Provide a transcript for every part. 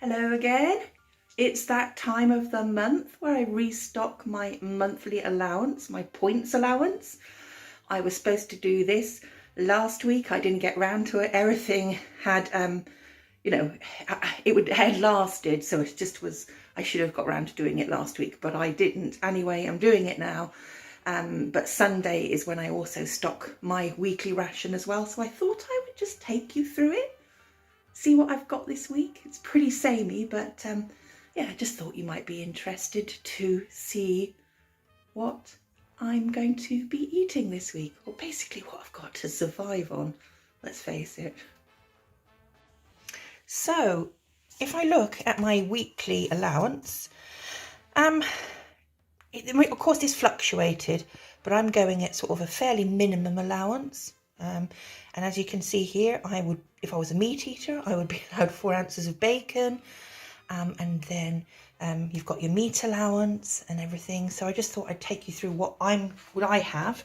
Hello again. It's that time of the month where I restock my monthly allowance, my points allowance. I was supposed to do this last week. I didn't get round to it. Everything had, it had lasted. So it just was, I should have got round to doing it last week, but I didn't. Anyway, I'm doing it now. But Sunday is when I also stock my weekly ration as well. So I thought I would just take you through it. See what I've got this week. It's pretty samey, but yeah, I just thought you might be interested to see what I'm going to be eating this week, or basically what I've got to survive on, let's face it. So if I look at my weekly allowance, of course this fluctuated, but I'm going at sort of a fairly minimum allowance. And as you can see here, I would, if I was a meat eater, I would be allowed 4 ounces of bacon, and then you've got your meat allowance and everything. So I just thought I'd take you through what I have.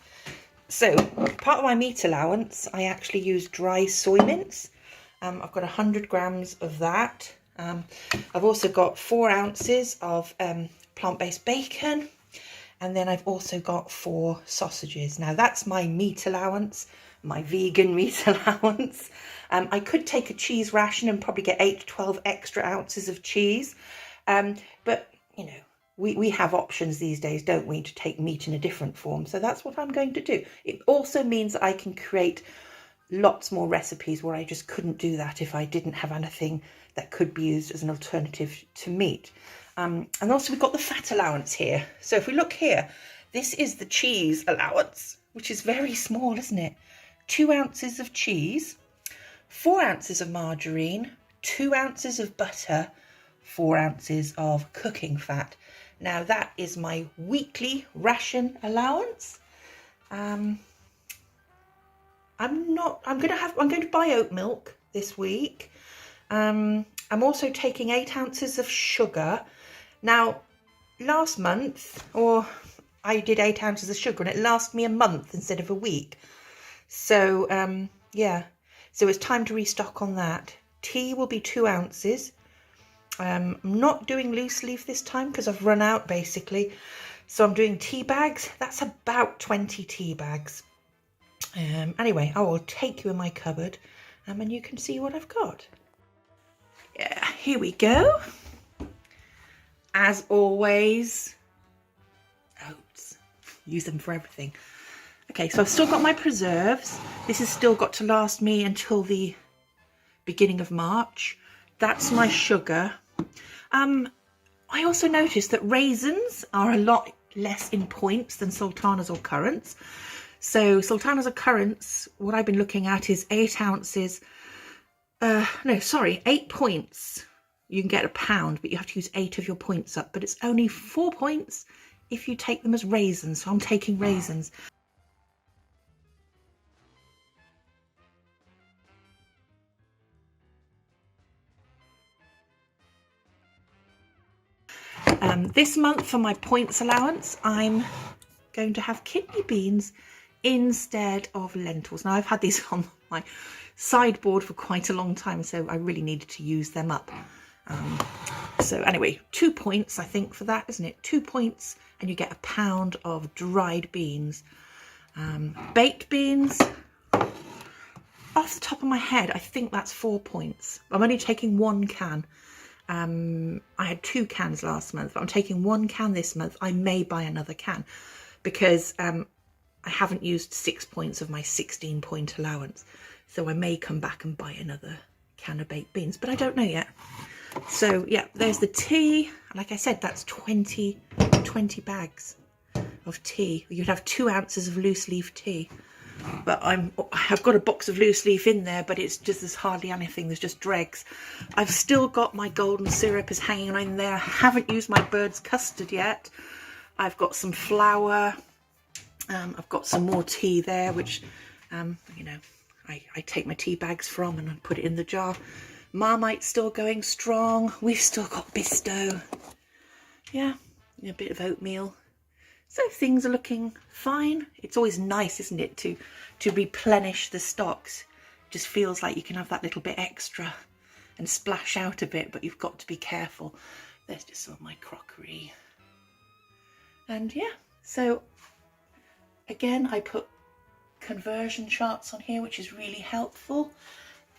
So part of my meat allowance, I actually use dry soy mince. I've got 100 grams of that. I've also got 4 ounces of plant-based bacon, and then I've also got 4 sausages. Now that's my meat allowance, my vegan meat allowance. I could take a cheese ration and probably get 8 to 12 extra ounces of cheese. But, you know, we have options these days, don't we, to take meat in a different form. So that's what I'm going to do. It also means that I can create lots more recipes where I just couldn't do that if I didn't have anything that could be used as an alternative to meat. And also we've got the fat allowance here. So if we look here, this is the cheese allowance, which is very small, isn't it? 2 ounces of cheese, 4 ounces of margarine, 2 ounces of butter, 4 ounces of cooking fat. Now that is my weekly ration allowance. I'm going to buy oat milk this week. I'm also taking 8 ounces of sugar. Now last month, I did 8 ounces of sugar and it lasted me a month instead of a week. So yeah, so it's time to restock on that. Tea will be 2 ounces. I'm not doing loose leaf this time because I've run out basically. So I'm doing tea bags. That's about 20 tea bags. Anyway, I will take you in my cupboard and you can see what I've got. Yeah, here we go. As always, oats. Use them for everything. Okay, so I've still got my preserves. This has still got to last me until the beginning of March. That's my sugar. I also noticed that raisins are a lot less in points than sultanas or currants. So sultanas or currants, what I've been looking at is 8 ounces. 8 points. You can get £1, but you have to use 8 of your points up. But it's only 4 points if you take them as raisins. So I'm taking raisins. This month for my points allowance, I'm going to have kidney beans instead of lentils. Now I've had these on my sideboard for quite a long time, so I really needed to use them up. So anyway, 2 points I think for that, isn't it? 2 points and you get £1 of dried beans. Baked beans, off the top of my head, I think that's 4 points. I'm only taking 1 can. I had 2 cans last month, but I'm taking 1 can this month. I may buy another can because I haven't used 6 points of my 16-point allowance. So I may come back and buy another can of baked beans, but I don't know yet. So yeah, there's the tea. Like I said, that's 20 bags of tea. You'd have 2 ounces of loose leaf tea. But I've got a box of loose leaf in there, but it's just, there's hardly anything, there's just dregs. I've still got my golden syrup is hanging in there. I haven't used my bird's custard yet. I've got some flour. I've got some more tea there, which, you know, I take my tea bags from and I put it in the jar. Marmite's still going strong. We've still got Bisto. Yeah, a bit of oatmeal. So things are looking fine. It's always nice, isn't it, to replenish the stocks. Just feels like you can have that little bit extra and splash out a bit, but you've got to be careful. There's just some of my crockery. And yeah, so again, I put conversion charts on here, which is really helpful.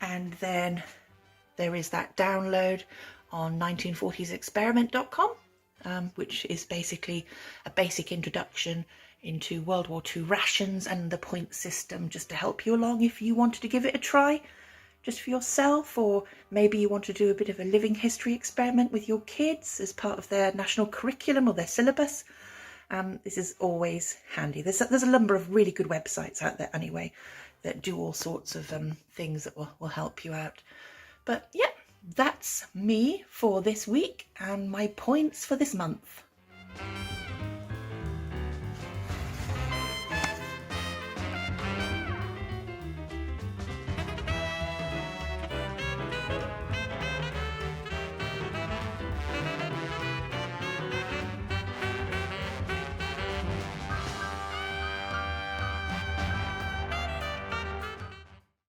And then there is that download on 1940'sexperiment.com, which is basically a basic introduction into World War II rations and the point system, just to help you along if you wanted to give it a try just for yourself, or maybe you want to do a bit of a living history experiment with your kids as part of their national curriculum or their syllabus. This is always handy. There's a number of really good websites out there anyway that do all sorts of things that will help you out. But yeah, that's me for this week and my points for this month.